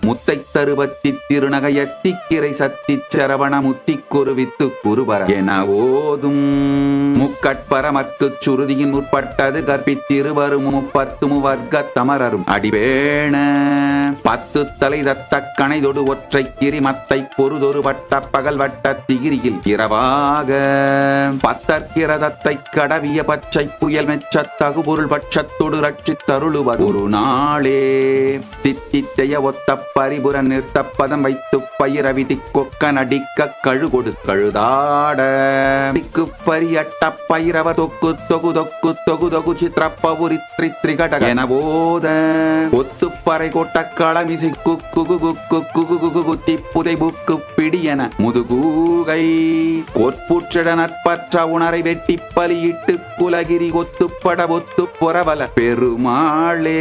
முத்தை தருவத்தி திருநகையத்தி கிரை சத்தி சரவண முத்தி குருவித்து குருவர என ஓதும் முக்கட்பரமற்கு சுருதியின் முற்பட்டது கற்பித்திருவரும் முப்பத்துமு வர்க்க தமரரும் அடிவேண பத்து தலை தத்த கணைதொடு ஒற்றை கிரிமத்தை பொருதொரு வட்ட பகல் வட்ட திகிரியில் இரவாக பத்தற்கிரதத்தை கடவிய பச்சை புயல் மெச்ச தகுபொருள் பட்சத்தொடு ரட்சித் தருளுவர் ஒரு நாளே தித்தித்தைய ஒத்த பரிபுர நிறுத்த பதம் வைத்து பயிரவிதி கொக்க நடிக்க கழுகொடு கழுதாட திக்கு பரியட்ட பயிரவ தொக்கு தொகு தொக்கு தொகு தொகு சித்திரப்பவுரி திரிகட என போத ஒத்துப்பறை கொட்ட களமிசை குக்கு குக்கு குகு குத்தி புதை புக்கு பிடியன முதுகூகை கொற்புற்றிட நற்பற்ற உணரை வெட்டி பலியிட்டு குலகிரி ஒத்துப்பட ஒத்து புறவல பெருமாளே.